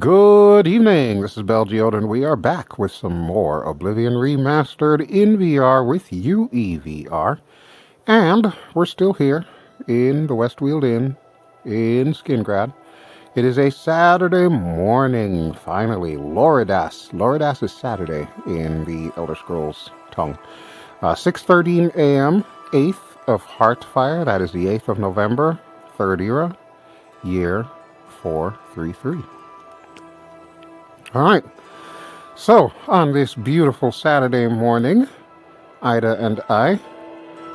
Good evening, this is BelGeode, and we are back with some more Oblivion Remastered in VR with UEVR. And we're still here in the Westfield Inn in Skingrad. It is a Saturday morning, finally. Loridas. Loridas is Saturday in the Elder Scrolls tongue. 6:13 a.m., 8th of Heartfire, that is the 8th of November, 3rd era, year 433. Alright, so on this beautiful Saturday morning, Ida and I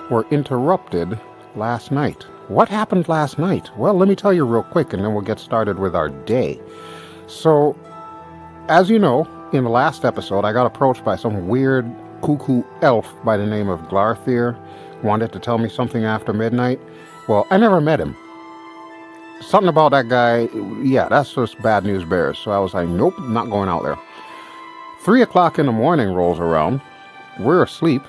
were interrupted last night. What happened last night? Well, let me tell you real quick and then we'll get started with our day. So, as you know, in the last episode, I got approached by some weird cuckoo elf by the name of Glarthir. Wanted to tell me something after midnight. Well, I never met him. Something about that guy, yeah, that's just bad news bears. So I was like, nope, not going out there. 3 o'clock in the morning rolls around. We're asleep.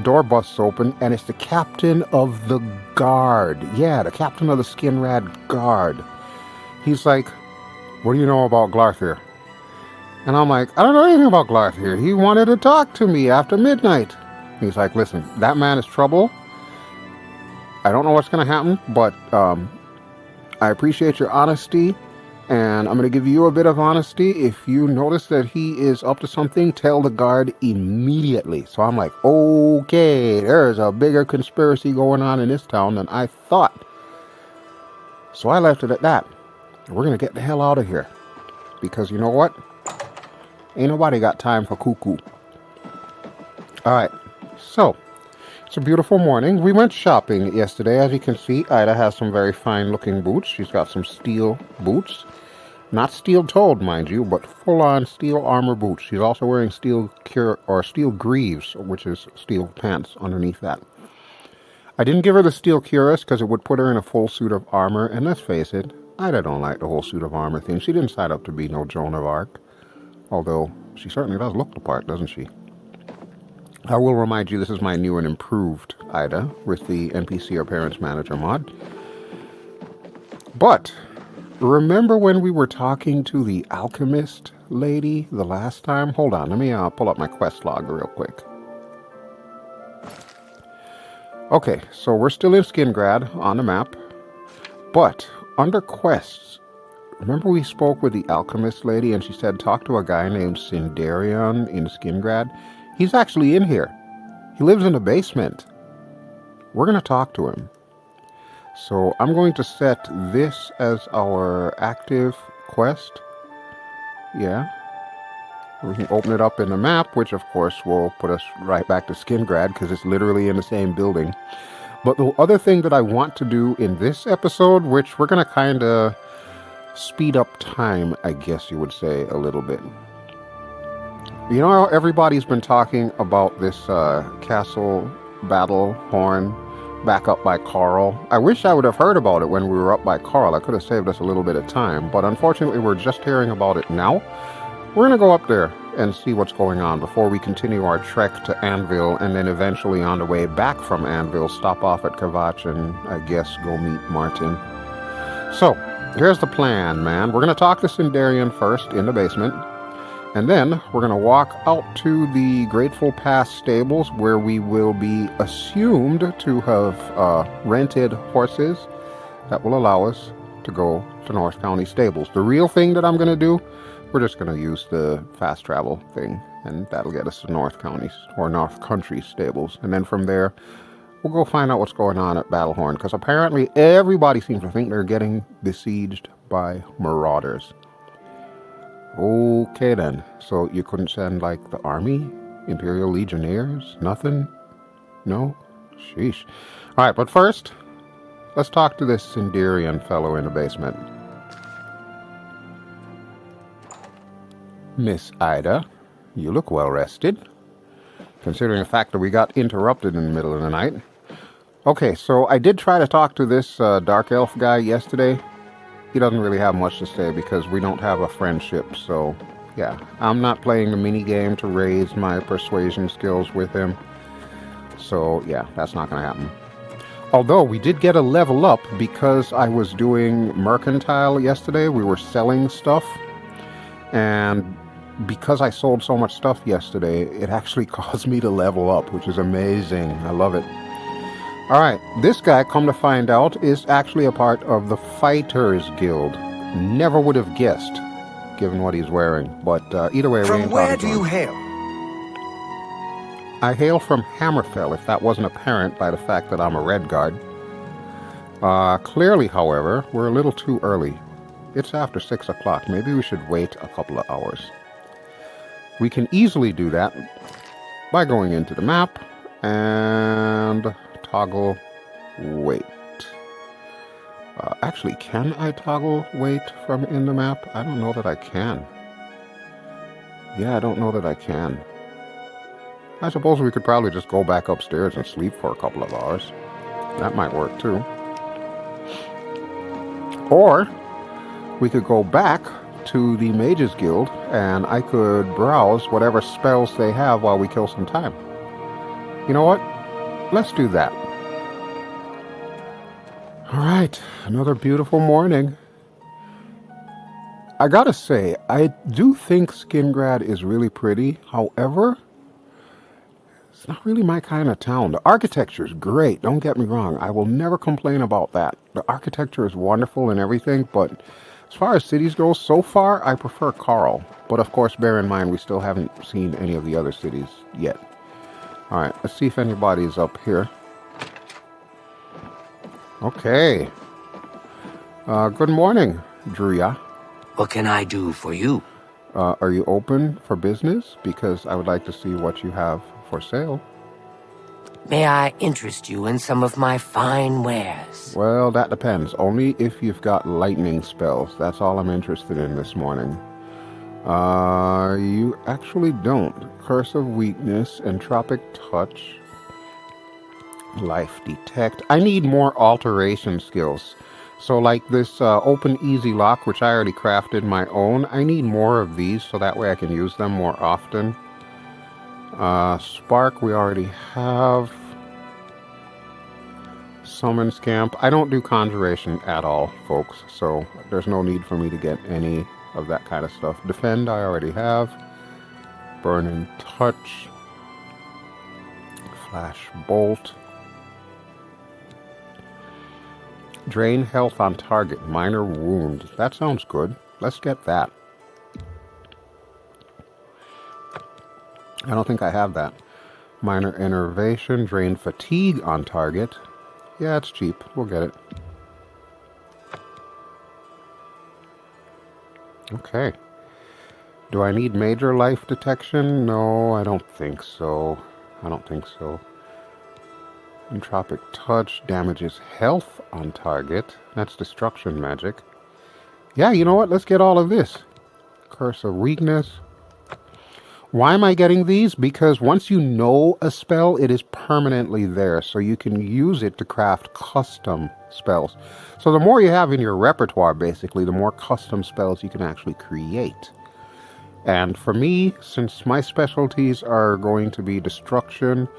Door busts open, and it's the captain of the guard. Yeah, the captain of the Skinrad guard. He's like, what do you know about Glarthir? And I'm like, I don't know anything about Glarthir. He wanted to talk to me after midnight. He's like, listen, that man is trouble. I don't know what's going to happen, but I appreciate your honesty, and I'm going to give you a bit of honesty. If you notice that he is up to something, tell the guard immediately. So I'm like, okay, there's a bigger conspiracy going on in this town than I thought. So I left it at that. We're going to get the hell out of here. Because you know what? Ain't nobody got time for cuckoo. Alright, so it's a beautiful morning. We went shopping yesterday. As you can see, Ida has some very fine looking boots. She's got some steel boots. Not steel-toed, mind you, but full-on steel armor boots. She's also wearing steel greaves, which is steel pants underneath that. I didn't give her the steel cuirass because it would put her in a full suit of armor. And let's face it, Ida don't like the whole suit of armor thing. She didn't sign up to be no Joan of Arc. Although, she certainly does look the part, doesn't she? I will remind you, this is my new and improved Ida with the NPC or Parents Manager mod. But, remember when we were talking to the alchemist lady the last time? Hold on, let me pull up my quest log real quick. Okay, so we're still in Skingrad on the map. But, under quests, remember we spoke with the alchemist lady and she said talk to a guy named Sindarion in Skingrad? He's actually in here. He lives in the basement. We're going to talk to him. So I'm going to set this as our active quest. Yeah. We can open it up in the map, which of course will put us right back to Skingrad because it's literally in the same building. But the other thing that I want to do in this episode, which we're going to kind of speed up time, I guess you would say, a little bit. You know how everybody's been talking about this castle Battlehorn back up by Chorrol? I wish I would have heard about it when we were up by Chorrol. I could have saved us a little bit of time, but unfortunately we're just hearing about it now. We're going to go up there and see what's going on before we continue our trek to Anvil, and then eventually on the way back from Anvil, stop off at Kvatch and I guess go meet Martin. So, here's the plan, man. We're going to talk to Sindarion first in the basement. And then we're going to walk out to the Grateful Pass stables where we will be assumed to have rented horses that will allow us to go to North County stables. The real thing that I'm going to do, we're just going to use the fast travel thing, and that'll get us to North County or North Country stables. And then from there, we'll go find out what's going on at Battlehorn, because apparently everybody seems to think they're getting besieged by marauders. Okay then, so you couldn't send like the army? Imperial Legionnaires? Nothing? No? Sheesh. Alright, but first, let's talk to this Sindarion fellow in the basement. Miss Ida, you look well rested, considering the fact that we got interrupted in the middle of the night. Okay, so I did try to talk to this Dark Elf guy yesterday. He doesn't really have much to say because we don't have a friendship, so yeah. I'm not playing the mini game to raise my persuasion skills with him. So yeah, that's not going to happen. Although we did get a level up because I was doing mercantile yesterday. We were selling stuff. And because I sold so much stuff yesterday, it actually caused me to level up, which is amazing. I love it. Alright, this guy, come to find out, is actually a part of the Fighters Guild. Never would have guessed, given what he's wearing. But either way, From where do you hail? I hail from Hammerfell, if that wasn't apparent by the fact that I'm a Redguard. Clearly, however, we're a little too early. It's after 6 o'clock. Maybe we should wait a couple of hours. We can easily do that by going into the map and toggle wait. Actually, can I toggle wait from in the map? I don't know that I can. Yeah, I don't know that I can. I suppose we could probably just go back upstairs and sleep for a couple of hours. That might work too. Or we could go back to the Mages Guild and I could browse whatever spells they have while we kill some time. You know what? Let's do that. Alright, another beautiful morning. I gotta say, I do think Skingrad is really pretty. However, it's not really my kind of town. The architecture is great, don't get me wrong. I will never complain about that. The architecture is wonderful and everything, but as far as cities go, so far, I prefer Chorrol. But of course, bear in mind, we still haven't seen any of the other cities yet. Alright, let's see if anybody's up here. Okay. Good morning, Druya. What can I do for you? Are you open for business? Because I would like to see what you have for sale. May I interest you in some of my fine wares? Well, that depends. Only if you've got lightning spells. That's all I'm interested in this morning. You actually don't. Curse of Weakness, Entropic Touch, Life Detect. I need more alteration skills. So like this Open Easy Lock, which I already crafted my own, I need more of these so that way I can use them more often. Spark we already have. Summon Scamp. I don't do Conjuration at all, folks, so there's no need for me to get any of that kind of stuff. Defend I already have. Burning Touch. Flash Bolt. Drain health on target. Minor wound. That sounds good. Let's get that. I don't think I have that. Minor Enervation. Drain fatigue on target. Yeah, it's cheap. We'll get it. Okay. Do I need major life detection? No, I don't think so. I don't think so. Entropic Touch damages health on target. That's destruction magic. Yeah, you know what? Let's get all of this. Curse of Weakness. Why am I getting these? Because once you know a spell, it is permanently there. So you can use it to craft custom spells. So the more you have in your repertoire, basically, the more custom spells you can actually create. And for me, since my specialties are going to be destruction,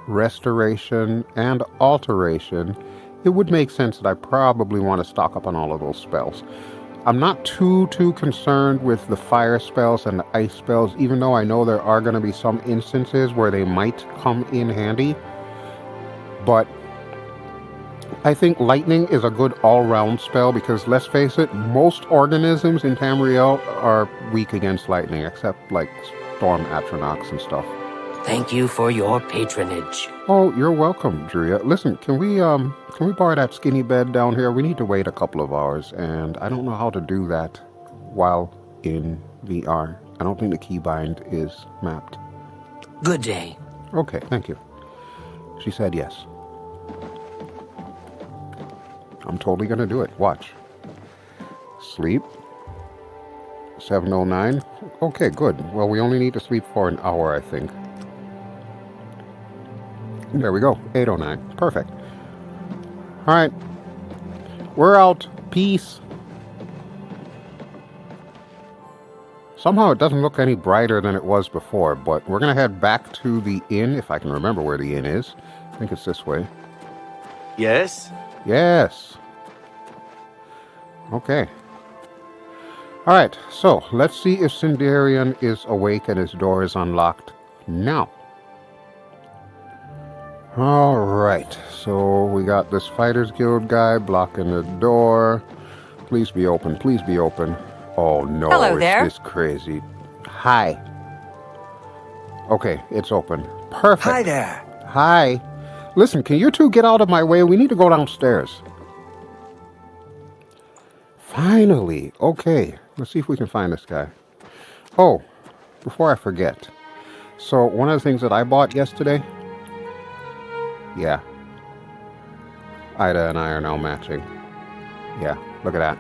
restoration, and alteration, it would make sense that I probably want to stock up on all of those spells. I'm not too concerned with the fire spells and the ice spells, even though I know there are going to be some instances where they might come in handy. But I think lightning is a good all-round spell because, let's face it, most organisms in Tamriel are weak against lightning, except like Storm Atronachs and stuff. Thank you for your patronage. Oh, you're welcome, Druya. Listen, can we borrow that skinny bed down here? We need to wait a couple of hours, and I don't know how to do that while in VR. I don't think the keybind is mapped. Good day. Okay, thank you. She said yes. I'm totally gonna do it. Watch. Sleep. 7:09. Okay, good. Well, we only need to sleep for an hour, I think. There we go. 8:09. Perfect. Alright. We're out. Peace. Somehow it doesn't look any brighter than it was before, but we're going to head back to the inn, if I can remember where the inn is. I think it's this way. Yes? Yes. Okay. Alright, so let's see if Sindarian is awake and his door is unlocked now. Alright, so we got this Fighters Guild guy blocking the door. Please be open, please be open. Oh no, Hello it's there. this crazy. Hi. Okay, it's open. Perfect. Hi there. Hi. Listen, can you two get out of my way? We need to go downstairs. Finally. Okay, let's see if we can find this guy. Oh, before I forget. So, one of the things that I bought yesterday... Yeah. Ida and I are now matching. Yeah, look at that.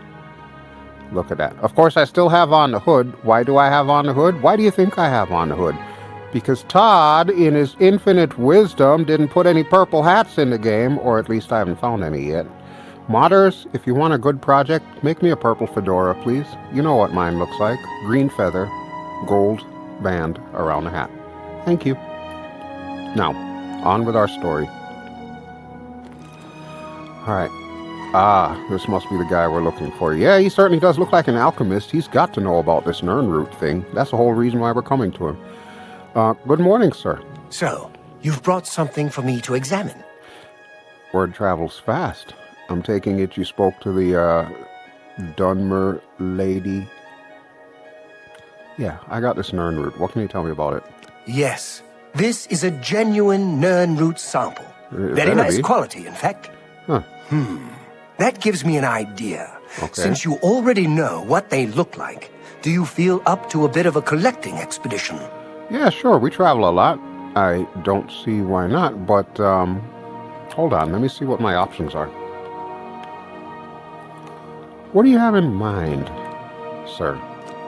Look at that. Of course, I still have on the hood. Why do I have on the hood? Why do you think I have on the hood? Because Todd, in his infinite wisdom, didn't put any purple hats in the game, or at least I haven't found any yet. Modders, if you want a good project, make me a purple fedora, please. You know what mine looks like. Green feather, gold band around the hat. Thank you. Now, on with our story. Alright. Ah, this must be the guy we're looking for. Yeah, he certainly does look like an alchemist. He's got to know about this Nirnroot thing. That's the whole reason why we're coming to him. Good morning, sir. So, you've brought something for me to examine. Word travels fast. I'm taking it you spoke to the, Dunmer lady. Yeah, I got this Nirnroot. What can you tell me about it? Yes, this is a genuine Nirnroot sample. Very nice quality, in fact. Huh. That gives me an idea. Okay. Since you already know what they look like, do you feel up to a bit of a collecting expedition? Yeah, sure. We travel a lot. I don't see why not, but, hold on. Let me see what my options are. What do you have in mind, sir?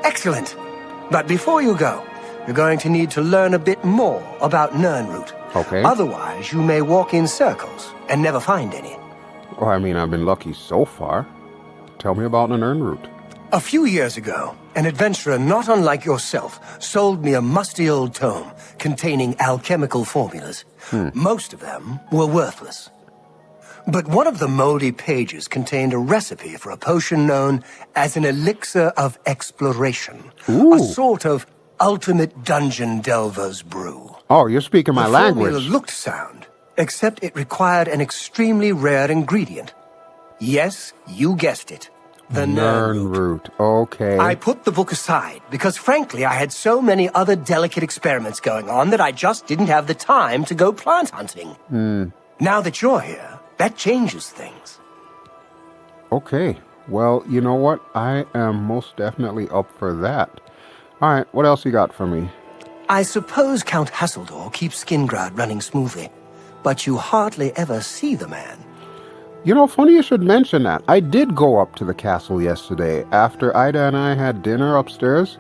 Excellent. But before you go, you're going to need to learn a bit more about Nirnroot. Okay. Otherwise, you may walk in circles and never find any. Well, I mean, I've been lucky so far. Tell me about an Nirnroot. A few years ago, an adventurer not unlike yourself sold me a musty old tome containing alchemical formulas. Most of them were worthless. But one of the moldy pages contained a recipe for a potion known as an elixir of exploration. Ooh. A sort of ultimate dungeon delver's brew. Oh, you're speaking my The language. formula looked sound, except it required an extremely rare ingredient. Yes, you guessed it. The Nirnroot. Nirnroot. Okay. I put the book aside because, frankly, I had so many other delicate experiments going on that I just didn't have the time to go plant hunting. Now that you're here, that changes things. Okay. Well, you know what? I am most definitely up for that. All right. What else you got for me? I suppose Count Hasseldor keeps Skingrad running smoothly, but you hardly ever see the man. You know, funny you should mention that. I did go up to the castle yesterday. After Ida and I had dinner upstairs,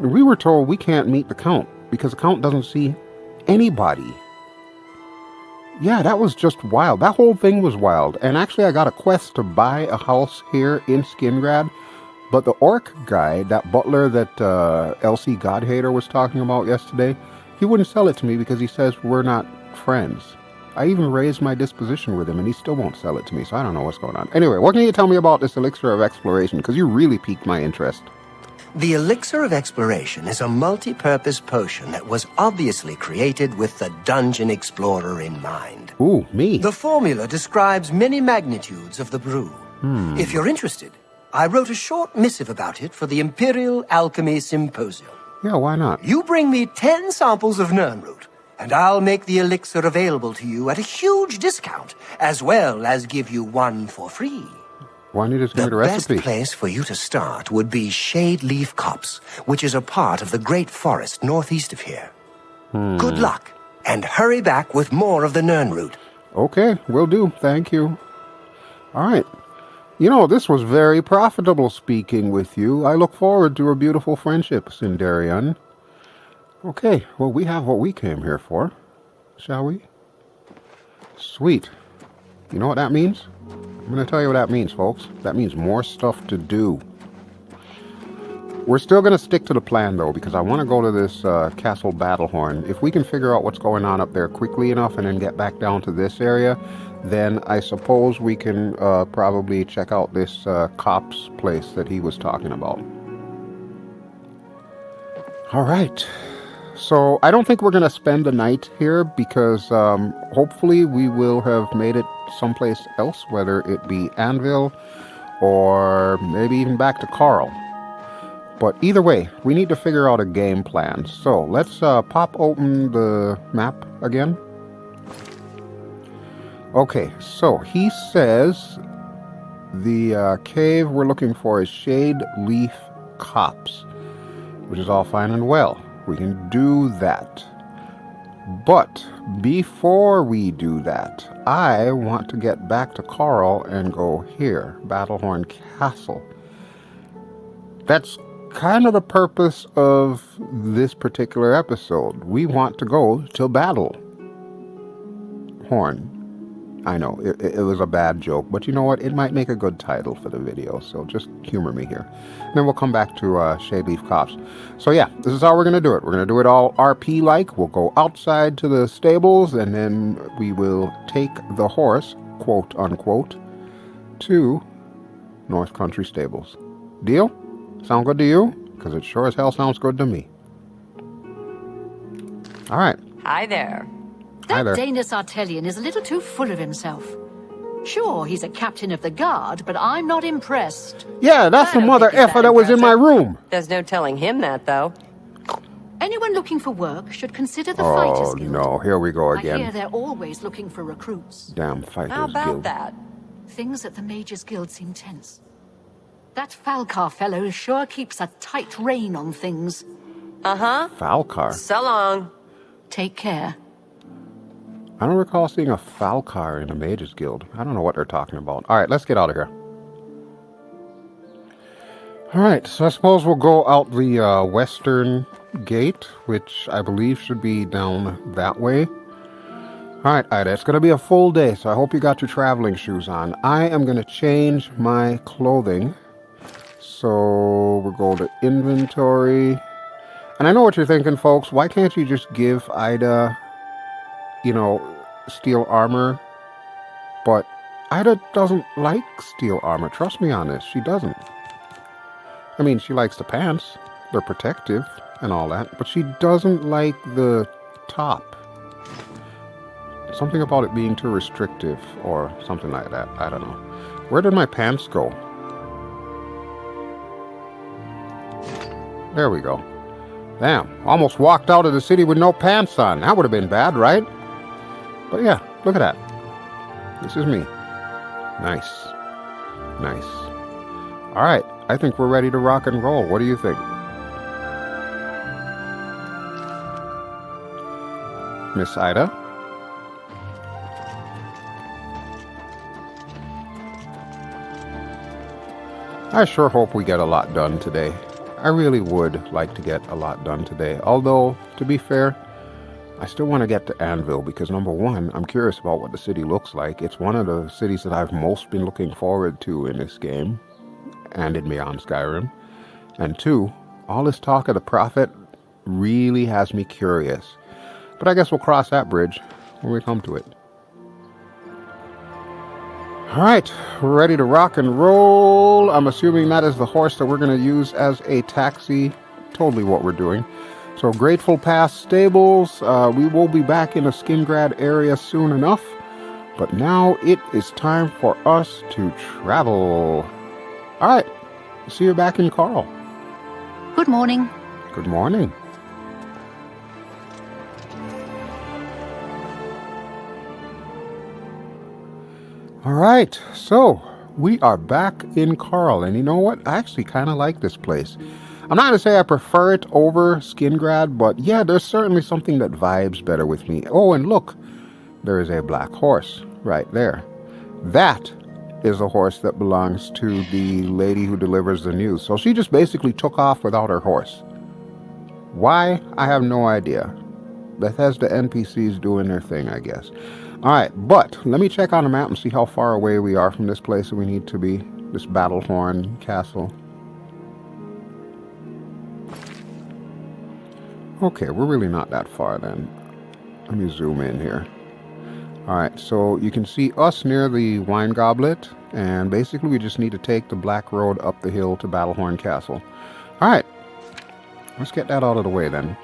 we were told we can't meet the Count because the Count doesn't see anybody. Yeah, that was just wild. That whole thing was wild. And actually, I got a quest to buy a house here in Skingrad. But the orc guy, that butler that Elsie Godhater was talking about yesterday, he wouldn't sell it to me because he says we're not friends. I even raised my disposition with him, and he still won't sell it to me, so I don't know what's going on. Anyway, what can you tell me about this Elixir of Exploration? Because you really piqued my interest. The Elixir of Exploration is a multi-purpose potion that was obviously created with the Dungeon Explorer in mind. Ooh, me. The formula describes many magnitudes of the brew. If you're interested, I wrote a short missive about it for the Imperial Alchemy Symposium. Yeah, why not? You bring me 10 samples of Nirnroot, and I'll make the elixir available to you at a huge discount, as well as give you one for free. Why don't you just give me the best recipe? place for you to start would be Shade Leaf Copse, which is a part of the Great Forest northeast of here. Good luck, and hurry back with more of the Nirnroot. Okay, will do. Thank you. All right. You know, this was very profitable speaking with you. I look forward to a beautiful friendship, Sindarian. Okay, well, we have what we came here for, shall we? Sweet. You know what that means? I'm going to tell you what that means, folks. That means more stuff to do. We're still going to stick to the plan, though, because I want to go to this Castle Battlehorn. If we can figure out what's going on up there quickly enough and then get back down to this area, then I suppose we can probably check out this cop's place that he was talking about. All right. So I don't think we're going to spend the night here because hopefully we will have made it someplace else, whether it be Anvil or maybe even back to Chorrol. But either way, we need to figure out a game plan. So let's pop open the map again. Okay, so he says the cave we're looking for is Shade Leaf Copse, which is all fine and well. We can do that. But before we do that, I want to get back to Chorrol and go here, Battlehorn Castle. That's kind of the purpose of this particular episode. We want to go to Battlehorn. I know, it was a bad joke, but you know what? It might make a good title for the video, so just humor me here. And then we'll come back to Shadeleaf Copse. So yeah, this is how we're going to do it. We're going to do it all RP-like. We'll go outside to the stables, and then we will take the horse, quote unquote, to North Country Stables. Deal? Sound good to you? Because it sure as hell sounds good to me. All right. Hi there. Hi there. That Danish Artelian is a little too full of himself. Sure, he's a captain of the guard, but I'm not impressed. Yeah, that's the I don't mother think he's effer that that was in my room. There's no telling him that, though. Anyone looking for work should consider the Fighters Oh, Guild. no. Here we go I hear again. they're always looking for recruits. Damn Fighters How about Guild. that? Things at the Mages Guild seem tense. That Falcar fellow sure keeps a tight rein on things. Uh-huh. Falcar? So long. Take care. I don't recall seeing a Falcar in a Mages Guild. I don't know what they're talking about. All right, let's get out of here. All right, so I suppose we'll go out the western gate, which I believe should be down that way. All right, Ida, it's going to be a full day, so I hope you got your traveling shoes on. I am going to change my clothing. So we'll go to inventory. And I know what you're thinking, folks. Why can't you just give Ida, you know, steel armor? But Ida doesn't like steel armor. Trust me on this. She doesn't. I mean, she likes the pants. They're protective and all that. But she doesn't like the top. Something about it being too restrictive or something like that. I don't know. Where did my pants go? There we go. Damn, almost walked out of the city with no pants on. That would have been bad, right? But yeah, look at that. This is me. Nice. Nice. All right, I think we're ready to rock and roll. What do you think? Miss Ida? I sure hope we get a lot done today. I really would like to get a lot done today. Although, to be fair, I still want to get to Anvil because, number one, I'm curious about what the city looks like. It's one of the cities that I've most been looking forward to in this game and in Beyond Skyrim. And two, all this talk of the Prophet really has me curious. But I guess we'll cross that bridge when we come to it. All right, we're ready to rock and roll. I'm assuming that is the horse that we're going to use as a taxi. Totally what we're doing. So Grateful Pass Stables. We will be back in the Skingrad area soon enough. But now it is time for us to travel. All right, see you back in Chorrol. Good morning. Good morning. All right, so we are back in Chorrol, and you know what? I actually kind of like this place. I'm not going to say I prefer it over Skingrad, but yeah, there's certainly something that vibes better with me. Oh, and look, there is a black horse right there. That is a horse that belongs to the lady who delivers the news. So she just basically took off without her horse. Why? I have no idea. Bethesda NPCs doing their thing, I guess. Alright, but let me check on the map and see how far away we are from this place that we need to be. This Battlehorn Castle. Okay, we're really not that far then. Let me zoom in here. Alright, so you can see us near the wine goblet, and basically we just need to take the Black Road up the hill to Battlehorn Castle. Alright, let's get that out of the way then.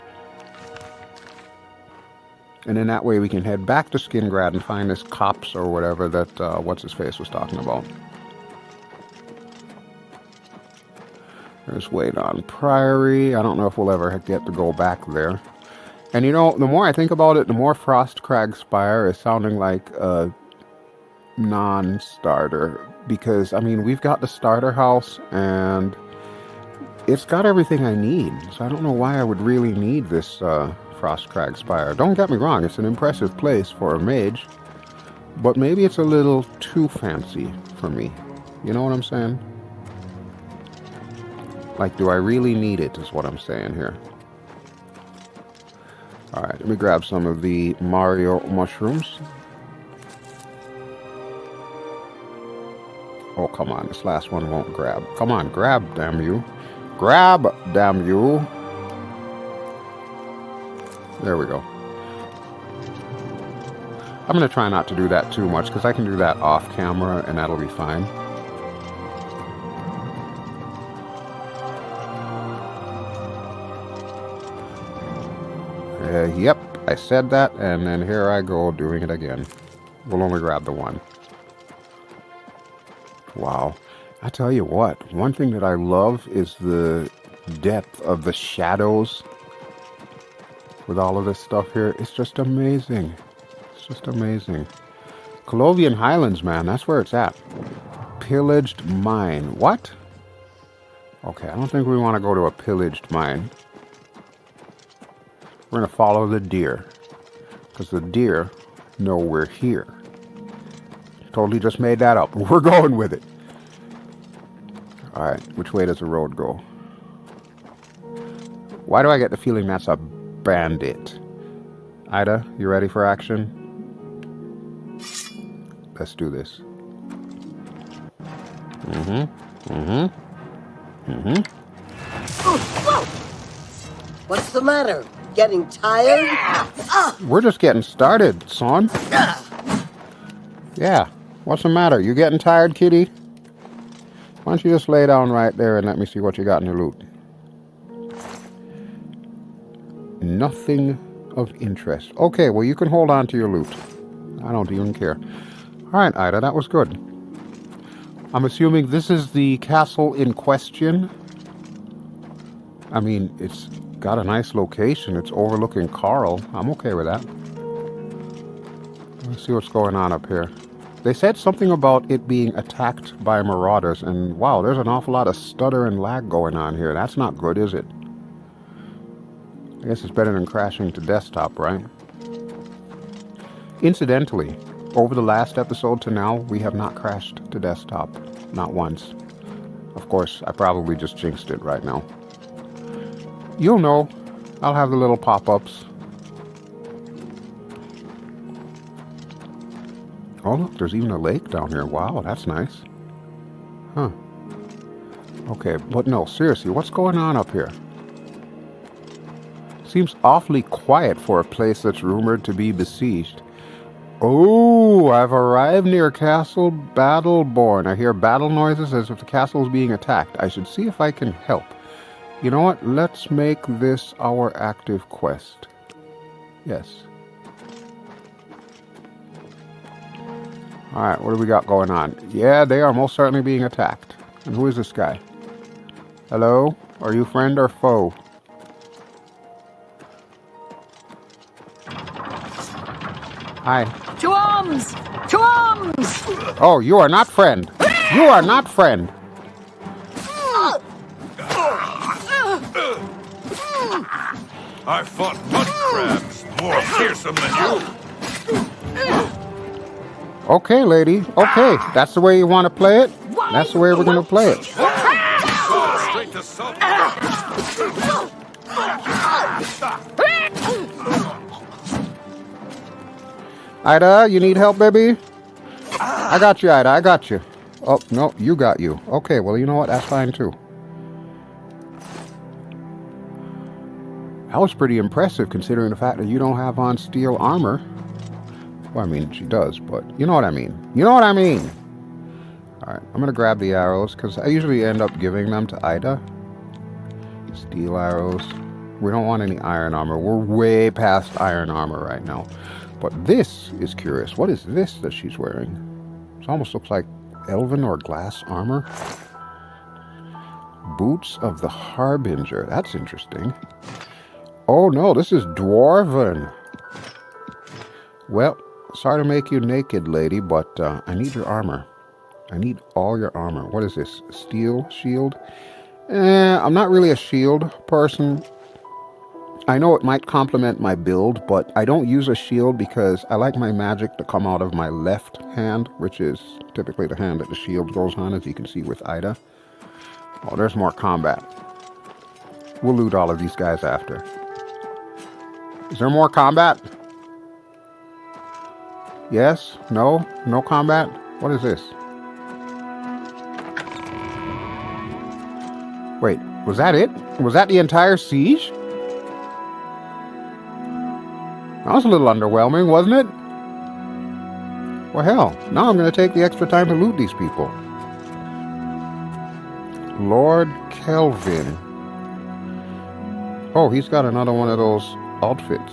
And then that way we can head back to Skingrad and find this copse or whatever that, what's-his-face was talking about. There's Wait on Priory. I don't know if we'll ever get to go back there. And you know, the more I think about it, the more Frostcrag Spire is sounding like a non-starter. Because, I mean, we've got the starter house, and it's got everything I need. So I don't know why I would really need this Frostcrag Spire. Don't get me wrong, it's an impressive place for a mage. But maybe it's a little too fancy for me. You know what I'm saying? Like, do I really need it, is what I'm saying here. Alright, let me grab some of the Mario mushrooms. Oh, come on, this last one won't grab. Come on, grab, damn you. Grab, damn you. There we go. I'm going to try not to do that too much, because I can do that off camera, and that'll be fine. Yep, I said that, and then here I go doing it again. We'll only grab the one. Wow. I tell you what, one thing that I love is the depth of the shadows with all of this stuff here. It's just amazing. It's just amazing. Colovian Highlands, man, that's where it's at. Pillaged mine. What? Okay, I don't think we want to go to a pillaged mine. We're going to follow the deer, because the deer know we're here. Totally just made that up. We're going with it. Alright, which way does the road go? Why do I get the feeling that's a bandit? Ida, you ready for action? Let's do this. What's the matter? Getting tired? We're just getting started, son. Yeah. What's the matter? You getting tired, kitty? Why don't you just lay down right there and let me see what you got in your loot? Nothing of interest. Okay, well, you can hold on to your loot. I don't even care. Alright, Ida, that was good. I'm assuming this is the castle in question. I mean, it's got a nice location. It's overlooking Chorrol. I'm okay with that. Let's see what's going on up here. They said something about it being attacked by marauders, and wow, there's an awful lot of stutter and lag going on here. That's not good, is it? I guess it's better than crashing to desktop, right? Incidentally, over the last episode to now, we have not crashed to desktop. Not once. Of course, I probably just jinxed it right now. You'll know. I'll have the little pop-ups. Oh, look, there's even a lake down here. Wow, that's nice. Huh. Okay, but no, seriously, what's going on up here? Seems awfully quiet for a place that's rumored to be besieged. Oh, I've arrived near Castle Battleborn. I hear battle noises as if the castle is being attacked. I should see if I can help. You know what? Let's make this our active quest. Yes. Alright, what do we got going on? Yeah, they are most certainly being attacked. And who is this guy? Hello? Are you friend or foe? Hi. To arms! To arms! Oh, you are not friend. You are not friend. I fought mud crabs more fearsome than you. Okay, lady. Okay, that's the way you want to play it. That's the way we're going to play it. Straight to salt. Ida, you need help, baby? I got you, Ida. I got you. Oh, no, you got you. Okay, well, you know what? That's fine, too. That was pretty impressive considering the fact that you don't have on steel armor. Well, I mean, she does, but you know what I mean. You know what I mean! Alright, I'm gonna grab the arrows, because I usually end up giving them to Ida. Steel arrows. We don't want any iron armor. We're way past iron armor right now. But this is curious. What is this that she's wearing? It almost looks like elven or glass armor. Boots of the Harbinger. That's interesting. Oh no, this is Dwarven. Well, sorry to make you naked, lady, but I need your armor. I need all your armor. What is this? Steel shield? I'm not really a shield person. I know it might complement my build, but I don't use a shield because I like my magic to come out of my left hand, which is typically the hand that the shield goes on, as you can see with Ida. Oh, there's more combat. We'll loot all of these guys after. Is there more combat? Yes? No? No combat? What is this? Wait, was that it? Was that the entire siege? That was a little underwhelming, wasn't it? Well, hell, now I'm going to take the extra time to loot these people. Lord Kelvin. Oh, he's got another one of those outfits.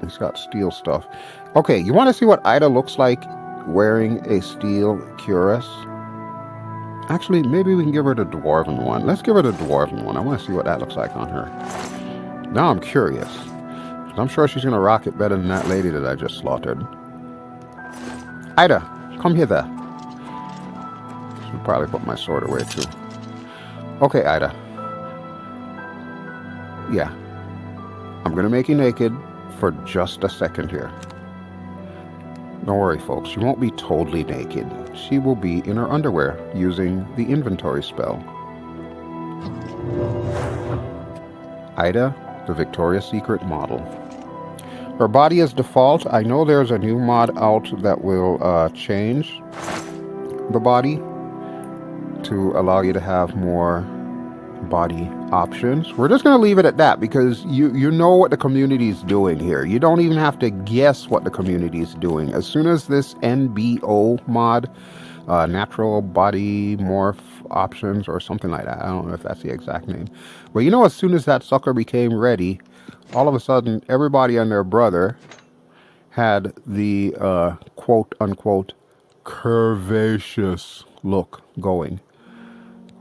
He's got steel stuff. Okay, you want to see what Ida looks like wearing a steel cuirass? Actually, maybe we can give her the dwarven one. Let's give her the dwarven one. I want to see what that looks like on her. Now I'm curious. I'm sure she's going to rock it better than that lady that I just slaughtered. Ida, come hither. Should probably put my sword away too. Okay, Ida. Yeah. I'm going to make you naked for just a second here. Don't worry, folks. She won't be totally naked. She will be in her underwear using the inventory spell. Ida, the Victoria's Secret model. Her body is default. I know there's a new mod out that will change the body to allow you to have more body options. We're just going to leave it at that because you know what the community is doing here. You don't even have to guess what the community is doing. As soon as this NBO mod, natural body morph options or something like that, I don't know if that's the exact name, but you know, as soon as that sucker became ready, all of a sudden everybody and their brother had the quote unquote curvaceous look going.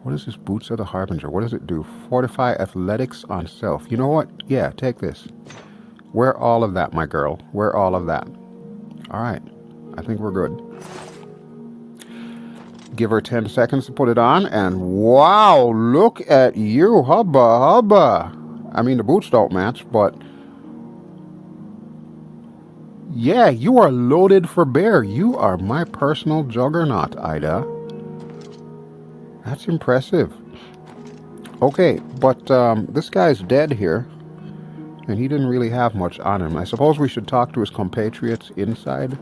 What is this Boots of the Harbinger? What does it do? Fortify athletics on self. You know what? Yeah, take this. Wear all of that, my girl. Wear all of that. All right. I think we're good. Give her 10 seconds to put it on, and wow, look at you. Hubba, hubba. I mean, the boots don't match, but yeah, you are loaded for bear. You are my personal juggernaut, Ida. That's impressive. Okay, but this guy's dead here, and he didn't really have much on him. I suppose we should talk to his compatriots inside.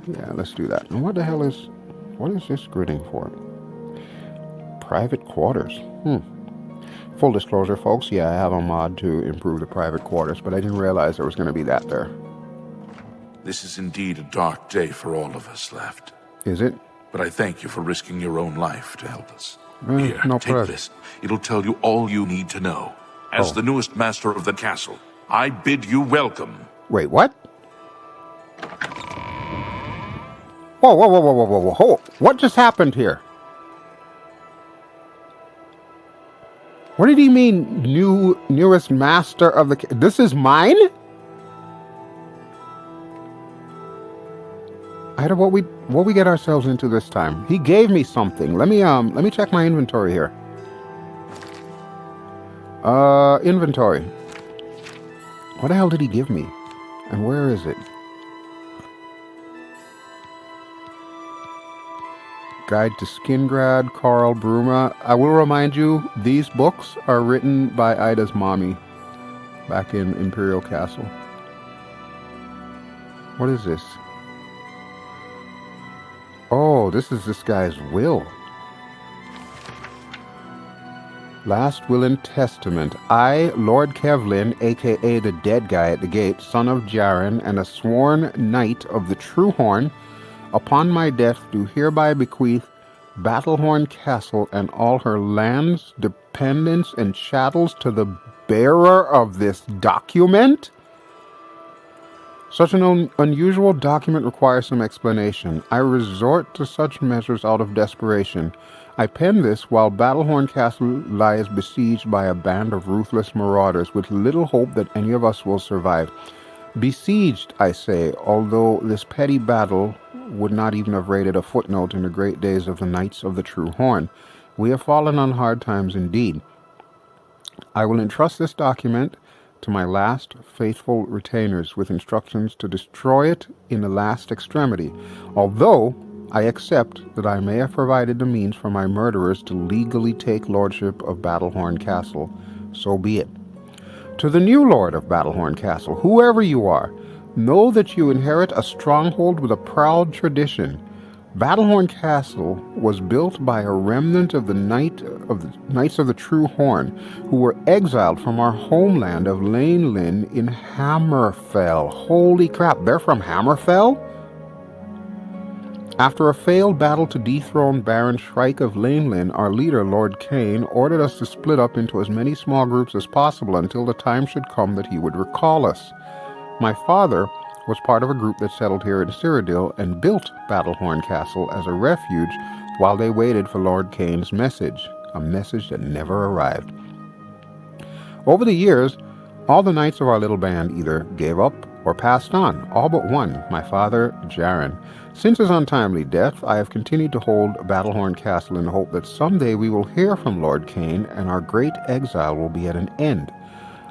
Yeah, let's do that. And what the hell is... what is this gritting for? Private quarters. Full disclosure, folks, yeah, I have a mod to improve the private quarters, but I didn't realize there was going to be that there. This is indeed a dark day for all of us left. Is it? But I thank you for risking your own life to help us. Here, no take press. this. It'll tell you all you need to know. As the newest master of the castle, I bid you welcome. Wait, what? Whoa, whoa, whoa, whoa, whoa, whoa, whoa. What just happened here? What did he mean, newest master of the... This is mine? Ida, what we get ourselves into this time? He gave me something. Let me check my inventory here. Inventory. What the hell did he give me? And where is it? Guide to Skingrad, Chorrol, Bruma. I will remind you, these books are written by Ida's mommy back in Imperial Castle. What is this? Oh, this is this guy's will. Last will and testament. I, Lord Kevlin, aka the dead guy at the gate, son of Jaren, and a sworn knight of the True Horn, upon my death do hereby bequeath Battlehorn Castle and all her lands, dependents, and chattels to the bearer of this document? Such an unusual document requires some explanation. I resort to such measures out of desperation. I pen this while Battlehorn Castle lies besieged by a band of ruthless marauders with little hope that any of us will survive. Besieged, I say, although this petty battle would not even have rated a footnote in the great days of the Knights of the True Horn. We have fallen on hard times indeed. I will entrust this document to my last faithful retainers with instructions to destroy it in the last extremity, although I accept that I may have provided the means for my murderers to legally take lordship of Battlehorn Castle. So be it. To the new lord of Battlehorn Castle, whoever you are, know that you inherit a stronghold with a proud tradition. Battlehorn Castle was built by a remnant of the Knights of the True Horn, who were exiled from our homeland of Lanelin in Hammerfell. Holy crap, they're from Hammerfell? After a failed battle to dethrone Baron Shrike of Lanelin, our leader, Lord Kane, ordered us to split up into as many small groups as possible until the time should come that he would recall us. My father was part of a group that settled here in Cyrodiil and built Battlehorn Castle as a refuge while they waited for Lord Kane's message, a message that never arrived. Over the years, all the knights of our little band either gave up or passed on, all but one, my father, Jaren. Since his untimely death, I have continued to hold Battlehorn Castle in the hope that someday we will hear from Lord Kane and our great exile will be at an end.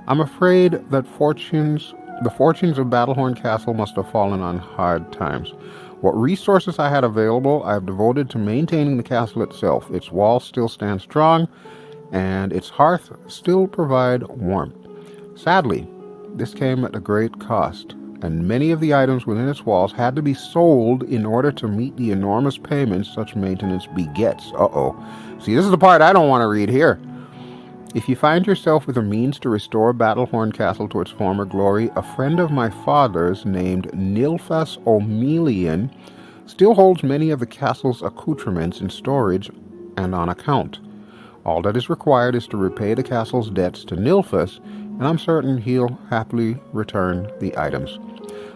I'm afraid that the fortunes of Battlehorn Castle must have fallen on hard times. What resources I had available, I have devoted to maintaining the castle itself. Its walls still stand strong, and its hearth still provide warmth. Sadly, this came at a great cost, and many of the items within its walls had to be sold in order to meet the enormous payments such maintenance begets. See, this is the part I don't want to read here. If you find yourself with a means to restore Battlehorn Castle to its former glory, a friend of my father's named Nilfas O'Melian still holds many of the castle's accoutrements in storage and on account. All that is required is to repay the castle's debts to Nilfas, and I'm certain he'll happily return the items.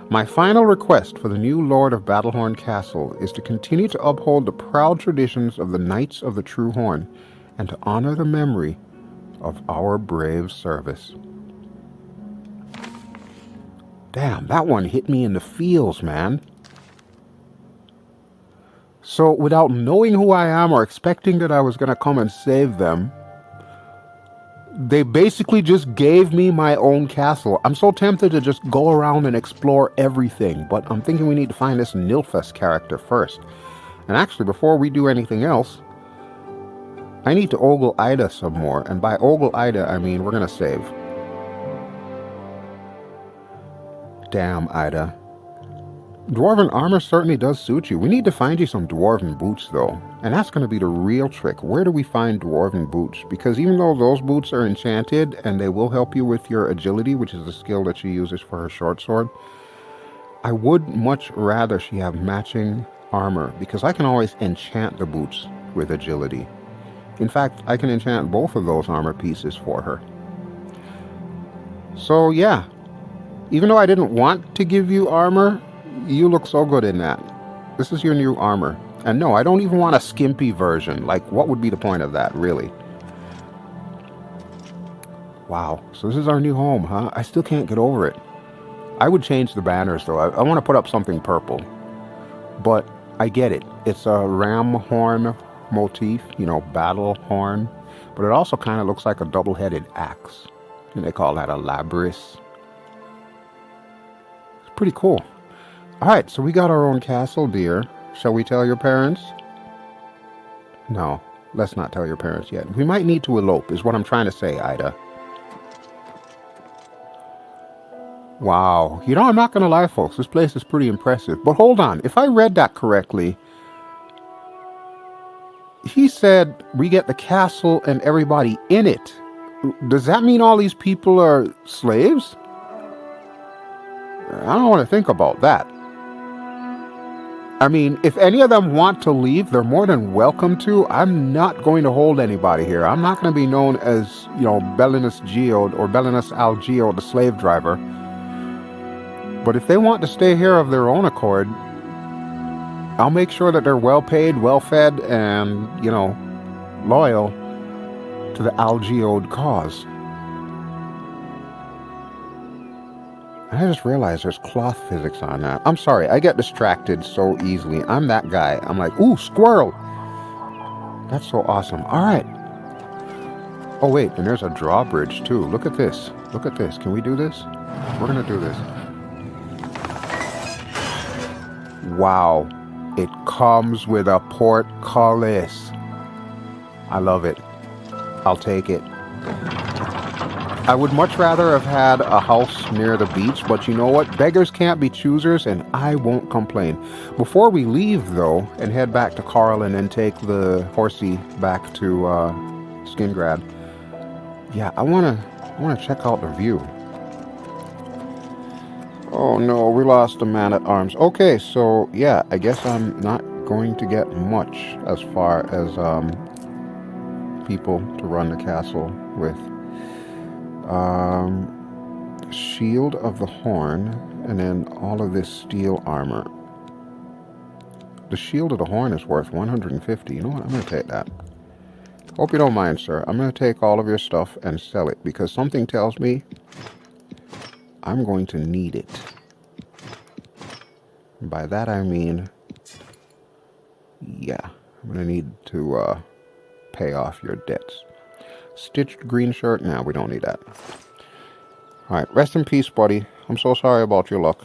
My final request for the new Lord of Battlehorn Castle is to continue to uphold the proud traditions of the Knights of the True Horn, and to honor the memory of our brave service. Damn, that one hit me in the feels, man. So, without knowing who I am or expecting that I was going to come and save them, they basically just gave me my own castle. I'm so tempted to just go around and explore everything, but I'm thinking we need to find this Nilfas character first. And actually, before we do anything else, I need to ogle Ida some more, and by ogle Ida, I mean we're gonna save. Damn, Ida. Dwarven armor certainly does suit you. We need to find you some dwarven boots, though, and that's gonna be the real trick. Where do we find dwarven boots? Because even though those boots are enchanted, and they will help you with your agility, which is the skill that she uses for her short sword, I would much rather she have matching armor, because I can always enchant the boots with agility. In fact, I can enchant both of those armor pieces for her. So yeah, even though I didn't want to give you armor, you look so good in that. This is your new armor. And no, I don't even want a skimpy version. Like, what would be the point of that, really? Wow, so this is our new home, huh? I still can't get over it. I would change the banners, though. I want to put up something purple. But I get it. It's a ram horn motif, battle horn, but it also kind of looks like a double-headed axe, and they call that a labrys. It's pretty cool. All right, so we got our own castle, dear. Shall we tell your parents? No, let's not tell your parents yet. We might need to elope, is what I'm trying to say, Ida. Wow, I'm not gonna lie, folks, this place is pretty impressive. But hold on, if I read that correctly, he said we get the castle and everybody in it. Does that mean all these people are slaves? I don't want to think about that. I mean, if any of them want to leave, they're more than welcome to. I'm not going to hold anybody here. I'm not going to be known as, you know, Belinus Geode or Belinus Al Geode, the slave driver. But if they want to stay here of their own accord, I'll make sure that they're well paid, well fed, and, you know, loyal to the Al Geode cause. I just realized there's cloth physics on that. I'm sorry, I get distracted so easily. I'm that guy. I'm like, ooh, squirrel. That's so awesome. All right. Oh, wait, and there's a drawbridge, too. Look at this. Look at this. Can we do this? We're going to do this. Wow. It comes with a portcullis. I love it. I'll take it. I would much rather have had a house near the beach, but you know what? Beggars can't be choosers, and I won't complain. Before we leave, though, and head back to Chorrol and then take the horsey back to Skingrad, yeah, I wanna check out the view. Oh no, we lost a man-at-arms. Okay, so yeah, I guess I'm not going to get much as far as people to run the castle with. Shield of the Horn, and then all of this steel armor. The Shield of the Horn is worth 150. You know what? I'm going to take that. Hope you don't mind, sir. I'm going to take all of your stuff and sell it, because something tells me I'm going to need it. By that I mean, yeah, I'm going to need to pay off your debts. Stitched green shirt? Nah, we don't need that. Alright, rest in peace, buddy. I'm so sorry about your luck.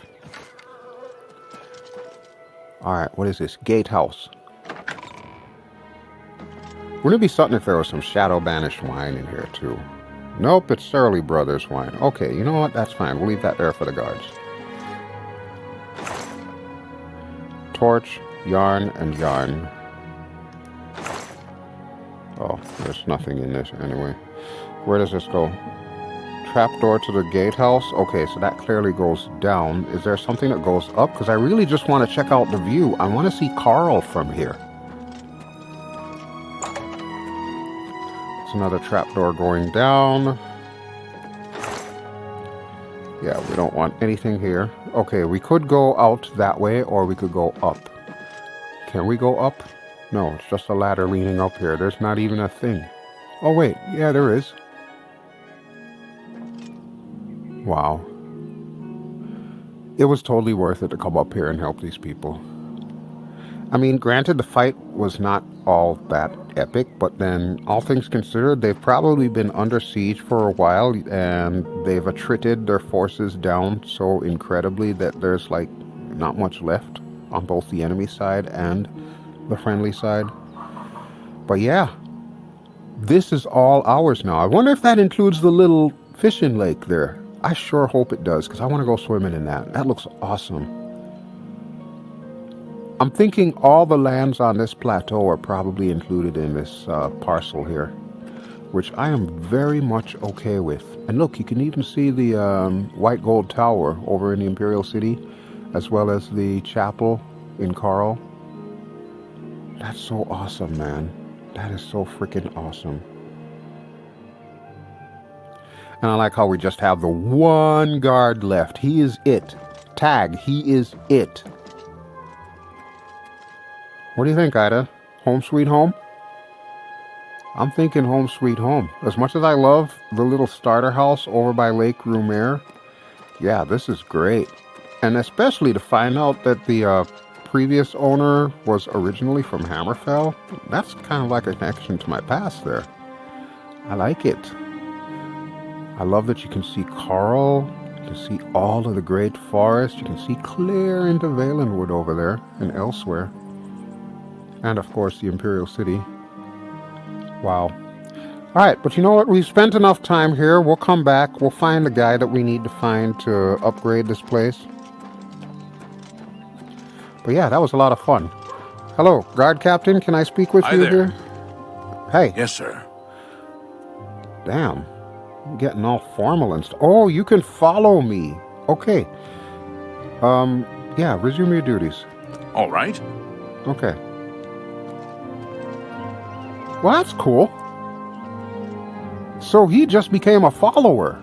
Alright, what is this? Gatehouse. Wouldn't it be something if there was some Shadow Banished wine in here, too? Nope, it's Surly Brothers wine. Okay, you know what? That's fine. We'll leave that there for the guards. Torch, yarn, and yarn. Oh, there's nothing in this anyway. Where does this go? Trapdoor to the gatehouse? Okay, so that clearly goes down. Is there something that goes up? Because I really just want to check out the view. I want to see Chorrol from here. It's another trapdoor going down. Yeah, we don't want anything here. Okay, we could go out that way, or we could go up. Can we go up? No, it's just a ladder leaning up here. There's not even a thing. Oh, wait. Yeah, there is. Wow. It was totally worth it to come up here and help these people. I mean, granted, the fight was not all that epic, but then, all things considered, they've probably been under siege for a while, and they've attrited their forces down so incredibly that there's, like, not much left on both the enemy side and the friendly side. But yeah, this is all ours now. I wonder if that includes the little fishing lake there. I sure hope it does, because I want to go swimming in that. That looks awesome. I'm thinking all the lands on this plateau are probably included in this parcel here, which I am very much okay with. And look, you can even see the white gold tower over in the Imperial City, as well as the chapel in Chorrol. That's so awesome, man. That is so freaking awesome. And I like how we just have the one guard left. He is it. Tag, he is it. What do you think, Ida? Home sweet home? I'm thinking home sweet home. As much as I love the little starter house over by Lake Rumare, yeah, this is great. And especially to find out that the previous owner was originally from Hammerfell. That's kind of like a connection to my past there. I like it. I love that you can see Chorrol. You can see all of the great forest. You can see clear into Valenwood over there and elsewhere. And of course the Imperial City. Wow. Alright, but you know what? We've spent enough time here. We'll come back. We'll find the guy that we need to find to upgrade this place. But yeah, that was a lot of fun. Hello, guard captain. Can I speak with you there. here? Hey. Yes, sir. Damn. I'm getting all formal and stuff. Oh, you can follow me. Okay. Yeah, resume your duties. All right. Okay. Well, that's cool. So he just became a follower.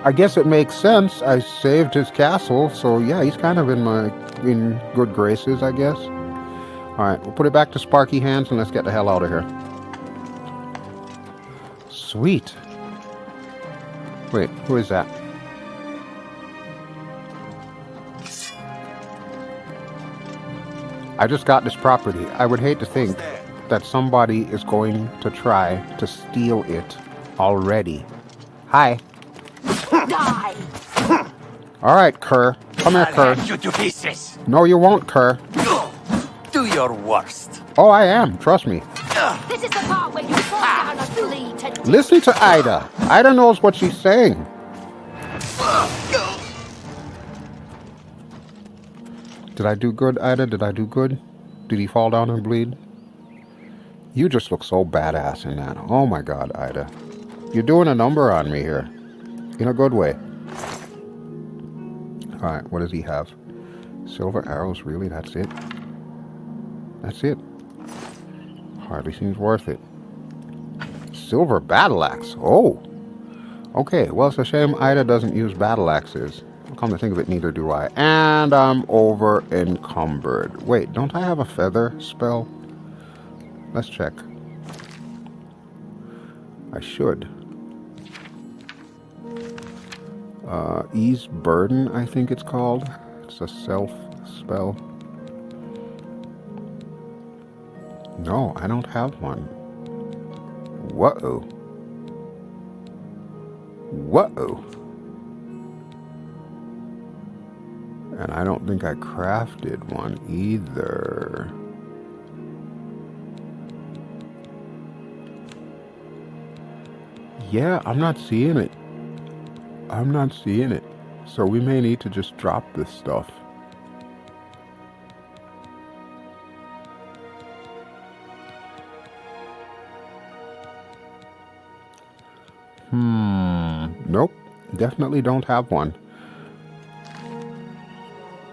I guess it makes sense. I saved his castle, so yeah, he's kind of in good graces, I guess. Alright, we'll put it back to Sparky hands and let's get the hell out of here. Sweet. Wait, who is that? I just got this property. I would hate to think that somebody is going to try to steal it already. Hi. Die! Alright, Kerr. Come here, Kerr. You to pieces. No, you won't, Kerr. Do your worst. Oh, I am. Trust me. This is the part where you fall down and bleed to death. Listen to Ida. Ida knows what she's saying. Did I do good, Ida? Did I do good? Did he fall down and bleed? You just look so badass in that. Oh my god, Ida. You're doing a number on me here. In a good way. Alright, what does he have? Silver arrows, really? That's it? That's it? Hardly seems worth it. Silver battle axe. Oh! Okay, well, it's a shame Ida doesn't use battle axes. Come to think of it, neither do I. And I'm over encumbered. Wait, don't I have a feather spell? Let's check. I should. Ease Burden, I think it's called. It's a self spell. No, I don't have one. Whoa. Whoa. And I don't think I crafted one either. Yeah, I'm not seeing it. I'm not seeing it. So we may need to just drop this stuff. Nope. Definitely don't have one.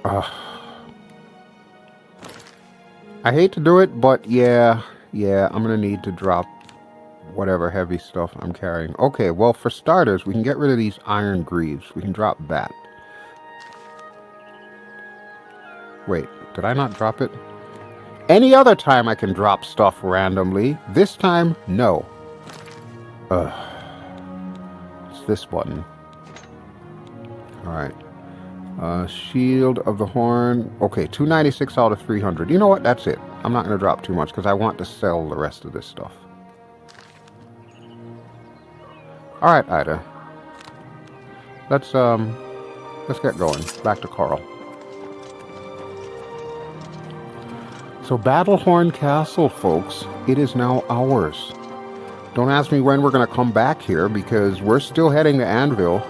I hate to do it, but yeah, I'm gonna need to drop whatever heavy stuff I'm carrying. Okay, well, for starters, we can get rid of these iron greaves. We can drop that. Wait, did I not drop it? Any other time I can drop stuff randomly. This time, no. It's this button. Alright. Shield of the Horn. Okay, 296 out of 300. You know what? That's it. I'm not going to drop too much because I want to sell the rest of this stuff. Alright, Ida. Let's get going. Back to Chorrol. So Battlehorn Castle, folks, it is now ours. Don't ask me when we're going to come back here because we're still heading to Anvil.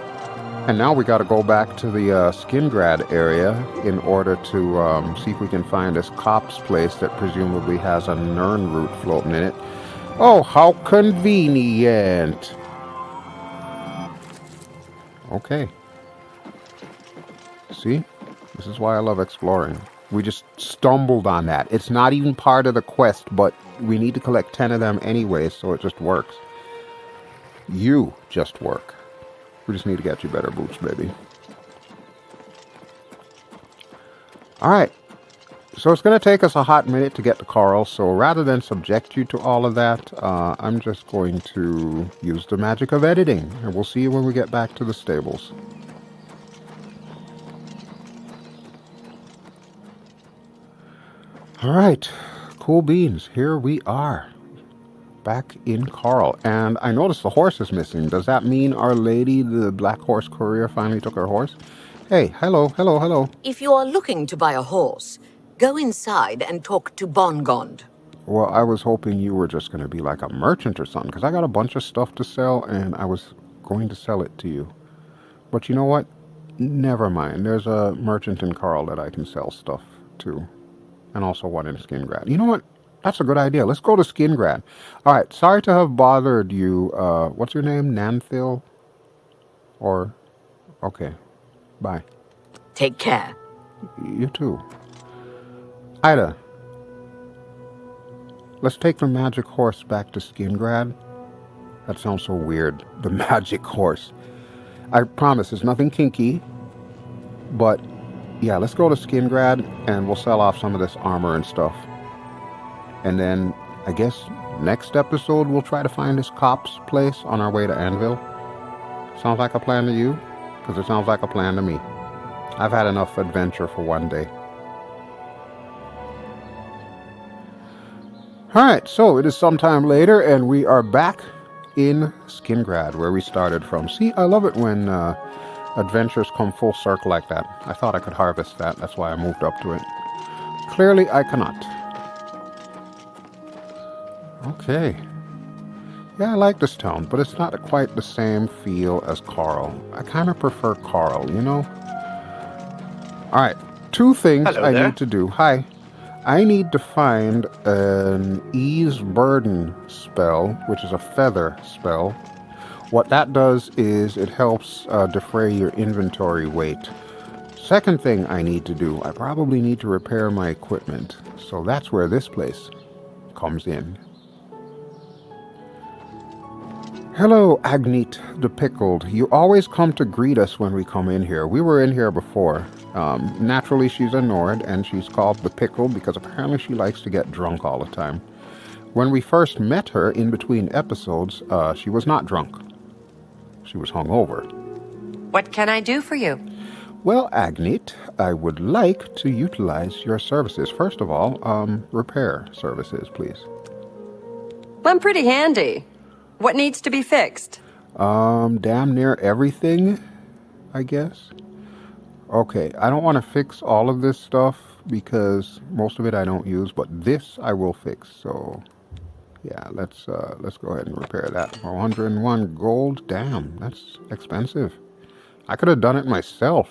And now we got to go back to the Skingrad area in order to see if we can find this cop's place that presumably has a Nern root floating in it. Oh, how convenient. Okay. See? This is why I love exploring. We just stumbled on that. It's not even part of the quest, but we need to collect 10 of them anyway, so it just works. You just work. We just need to get you better boots, baby. Alright. So it's going to take us a hot minute to get to Chorrol, so rather than subject you to all of that, I'm just going to use the magic of editing, and we'll see you when we get back to the stables. Alright, cool beans, here we are, back in Chorrol, and I noticed the horse is missing. Does that mean Our Lady, the Black Horse Courier, finally took her horse? Hey, hello. If you are looking to buy a horse, go inside and talk to Bongond. Well, I was hoping you were just going to be like a merchant or something, because I got a bunch of stuff to sell, and I was going to sell it to you. But you know what? Never mind. There's a merchant in Chorrol that I can sell stuff to. And also one in Skingrad. You know what? That's a good idea. Let's go to Skingrad. All right. Sorry to have bothered you. What's your name? Nanthil? Or... Okay. Bye. Take care. You too. Ida. Let's take the magic horse back to Skingrad. That sounds so weird. The magic horse. I promise, it's nothing kinky. But, yeah, let's go to Skingrad and we'll sell off some of this armor and stuff. And then, I guess, next episode we'll try to find this cop's place on our way to Anvil. Sounds like a plan to you? Because it sounds like a plan to me. I've had enough adventure for one day. Alright, so it is sometime later and we are back in Skingrad where we started from. See, I love it when adventures come full circle like that. I thought I could harvest that, that's why I moved up to it. Clearly I cannot. Okay. Yeah, I like this town, but it's not quite the same feel as Chorrol. I kind of prefer Chorrol, you know? Alright, two things I need to do. Hi. I need to find an ease burden spell, which is a feather spell. What that does is it helps defray your inventory weight. Second thing I need to do, I probably need to repair my equipment. So that's where this place comes in. Hello, Agneet the Pickled. You always come to greet us when we come in here. We were in here before. Naturally, she's a Nord, and she's called the Pickled because apparently she likes to get drunk all the time. When we first met her in between episodes, she was not drunk. She was hungover. What can I do for you? Well, Agneet, I would like to utilize your services. First of all, repair services, please. I'm pretty handy. What needs to be fixed? Damn near everything, I guess. Okay, I don't want to fix all of this stuff because most of it I don't use, but this I will fix. So, yeah, let's go ahead and repair that. 101 gold. Damn, that's expensive. I could have done it myself.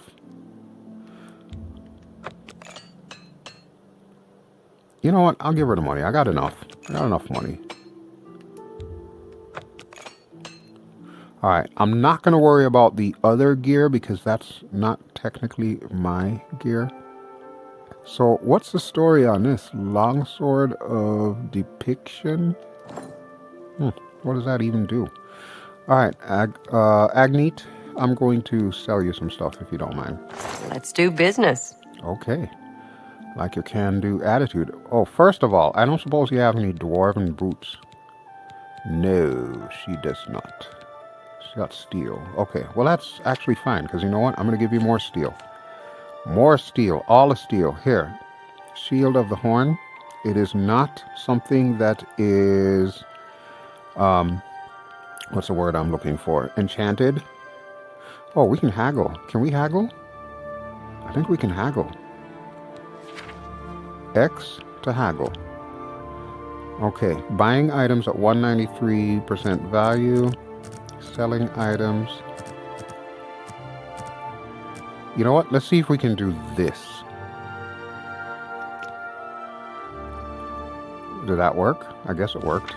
You know what? I'll give her the money. I got enough. I got enough money. Alright, I'm not going to worry about the other gear because that's not technically my gear. So, what's the story on this? Longsword of Depiction? What does that even do? Alright, Agneet, I'm going to sell you some stuff if you don't mind. Let's do business. Okay. Like your can-do attitude. Oh, first of all, I don't suppose you have any dwarven boots. No, she does not. She's got steel. Okay, well that's actually fine, because you know what? I'm going to give you more steel. More steel. All the steel. Here. Shield of the Horn. It is not something that is... what's the word I'm looking for? Enchanted. Oh, we can haggle. Can we haggle? I think we can haggle. X to haggle. Okay, buying items at 193% value. Selling items. You know what? Let's see if we can do this. Did that work? I guess it worked.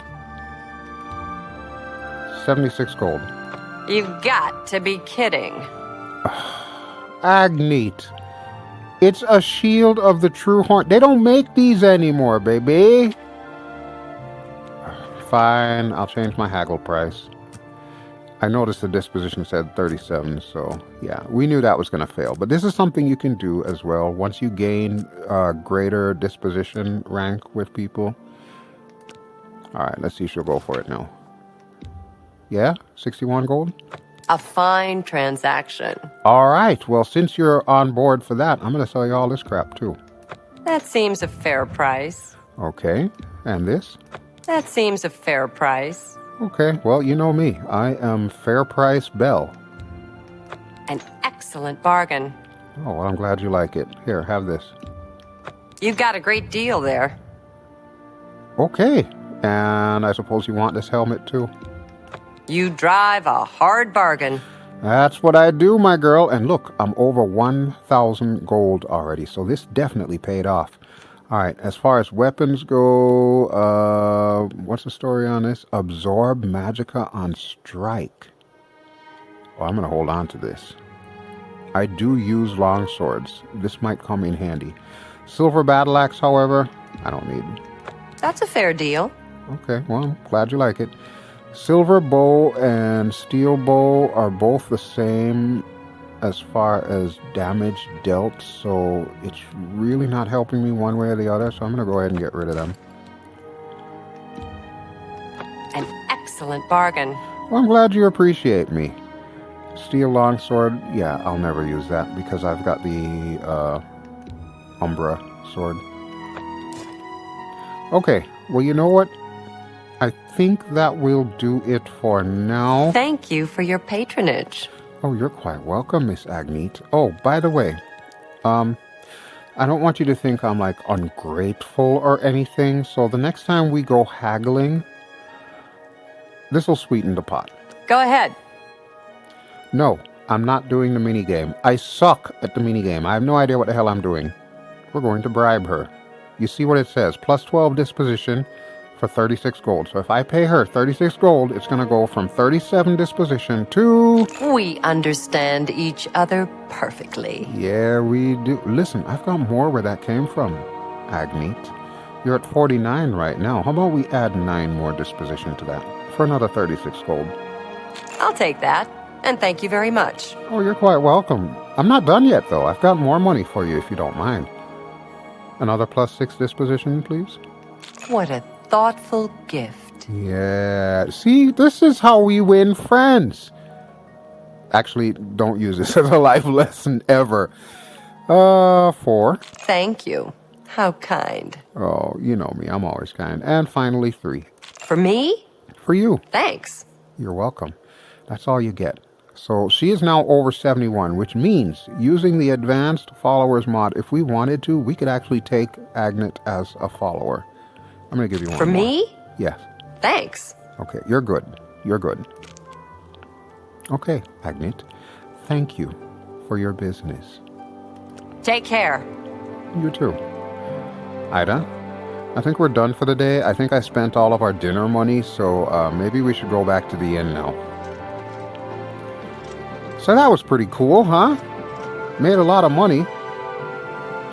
76 gold. You've got to be kidding. Agneet. It's a shield of the true horn. They don't make these anymore, baby. Fine, I'll change my haggle price. I noticed the disposition said 37, so yeah, we knew that was going to fail. But this is something you can do as well. Once you gain greater disposition rank with people. Alright, let's see if she'll go for it now. Yeah? 61 gold? A fine transaction. Alright, well, since you're on board for that, I'm going to sell you all this crap too. That seems a fair price. Okay, and this? That seems a fair price. Okay, well, you know me. I am Fair Price Bell. An excellent bargain. Oh, well, I'm glad you like it. Here, have this. You got a great deal there. Okay, and I suppose you want this helmet too? You drive a hard bargain. That's what I do, my girl. And look, I'm over 1,000 gold already, so this definitely paid off. Alright, as far as weapons go, what's the story on this? Absorb Magicka on strike. Well, I'm going to hold on to this. I do use long swords. This might come in handy. Silver battle axe, however, I don't need. That's a fair deal. Okay, well, I'm glad you like it. Silver bow and steel bow are both the same as far as damage dealt, so it's really not helping me one way or the other, so I'm going to go ahead and get rid of them. An excellent bargain. Well, I'm glad you appreciate me. Steel longsword, yeah, I'll never use that because I've got the Umbra sword. Okay, well, you know what? I think that will do it for now. Thank you for your patronage. Oh, you're quite welcome, Miss Agneet. Oh, by the way, I don't want you to think I'm, like, ungrateful or anything, so the next time we go haggling, this will sweeten the pot. Go ahead. No, I'm not doing the minigame. I suck at the minigame. I have no idea what the hell I'm doing. We're going to bribe her. You see what it says, plus 12 disposition for 36 gold. So if I pay her 36 gold, it's going to go from 37 disposition to... We understand each other perfectly. Yeah, we do. Listen, I've got more where that came from, Agneet. You're at 49 right now. How about we add 9 more disposition to that for another 36 gold? I'll take that. And thank you very much. Oh, you're quite welcome. I'm not done yet, though. I've got more money for you if you don't mind. Another plus 6 disposition, please. What a thoughtful gift. Yeah, see, this is how we win friends. Actually, don't use this as a life lesson ever. 4. Thank you. How kind. Oh, you know me, I'm always kind. And finally, 3. For me? For you. Thanks. You're welcome. That's all you get. So she is now over 71, which means using the advanced followers mod, if we wanted to, we could actually take Agnet as a follower. I'm going to give you one For more. me? Yes. Thanks. Okay, you're good. You're good. Okay, Agnet. Thank you for your business. Take care. You too. Ida, I think we're done for the day. I think I spent all of our dinner money, so maybe we should go back to the inn now. So that was pretty cool, huh? Made a lot of money.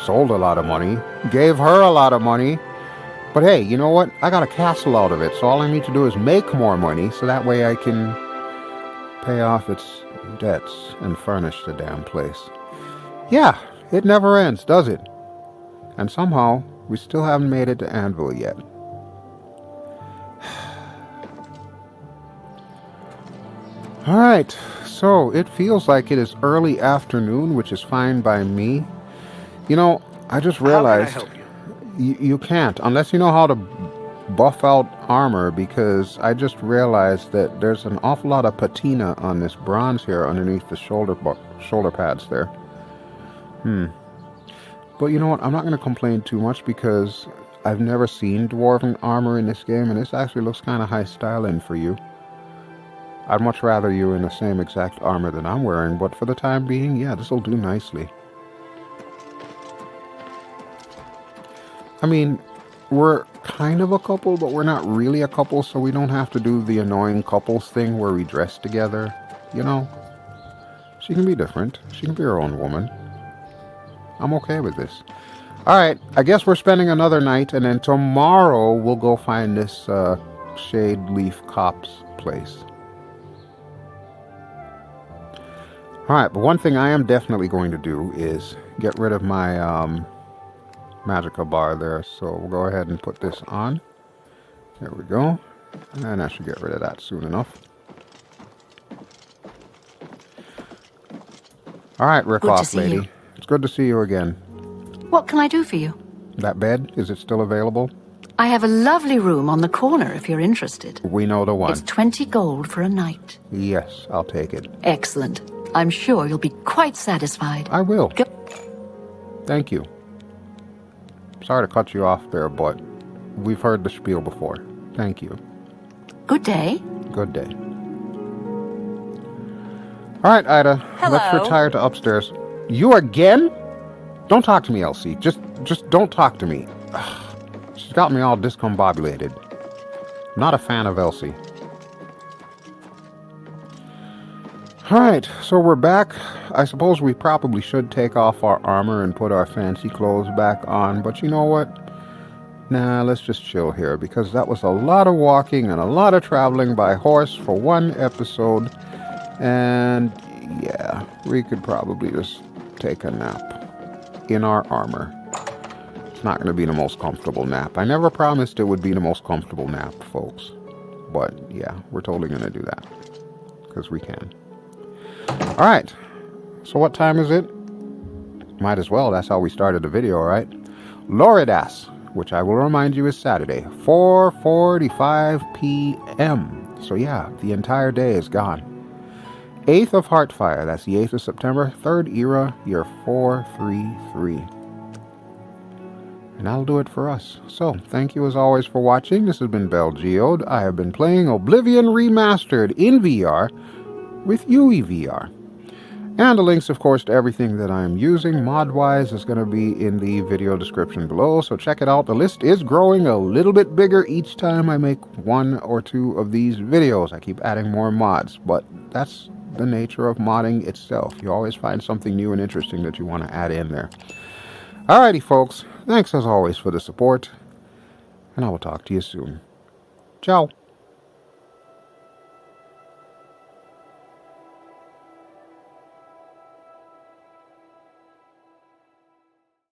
Sold a lot of money. Gave her a lot of money. But hey, you know what? I got a castle out of it, so all I need to do is make more money, so that way I can pay off its debts and furnish the damn place. Yeah, it never ends, does it? And somehow, we still haven't made it to Anvil yet. Alright, so it feels like it is early afternoon, which is fine by me. You know, I just realized... How can I help you? You can't, unless you know how to buff out armor, because I just realized that there's an awful lot of patina on this bronze here underneath the shoulder pads there. But you know what, I'm not going to complain too much because I've never seen dwarven armor in this game, and this actually looks kind of high styling for you. I'd much rather you in the same exact armor that I'm wearing, but for the time being, yeah, this will do nicely. I mean, we're kind of a couple, but we're not really a couple, so we don't have to do the annoying couples thing where we dress together, you know? She can be different. She can be her own woman. I'm okay with this. Alright, I guess we're spending another night, and then tomorrow we'll go find this Shade Leaf Copse place. Alright, but one thing I am definitely going to do is get rid of my Magicka bar there, so we'll go ahead and put this on. There we go. And I should get rid of that soon enough. Alright, Rip-Off Lady. It's good to see you again. What can I do for you? That bed, is it still available? I have a lovely room on the corner if you're interested. We know the one. It's 20 gold for a night. Yes, I'll take it. Excellent. I'm sure you'll be quite satisfied. I will. Go. Thank you. Sorry to cut you off there, but we've heard the spiel before. Thank you. Good day. Good day. Alright, Ida. Hello. Let's retire to upstairs. You again? Don't talk to me, Elsie. Just don't talk to me. She's got me all discombobulated. Not a fan of Elsie. Alright, so we're back. I suppose we probably should take off our armor and put our fancy clothes back on, but you know what? Nah, let's just chill here, because that was a lot of walking and a lot of traveling by horse for one episode. And yeah, we could probably just take a nap in our armor. It's not going to be the most comfortable nap. I never promised it would be the most comfortable nap, folks. But yeah, we're totally going to do that, because we can. Alright, so what time is it? Might as well, that's how we started the video, right? Loridas, which I will remind you is Saturday, 4:45 p.m. So yeah, the entire day is gone. 8th of Heartfire, that's the 8th of September, 3rd era, year 433. And that'll do it for us. So, thank you as always for watching. This has been BelGeode. I have been playing Oblivion Remastered in VR with UEVR. And the links, of course, to everything that I'm using mod-wise is going to be in the video description below, so check it out. The list is growing a little bit bigger each time I make one or two of these videos. I keep adding more mods, but that's the nature of modding itself. You always find something new and interesting that you want to add in there. Alrighty, folks. Thanks as always for the support, and I will talk to you soon. Ciao.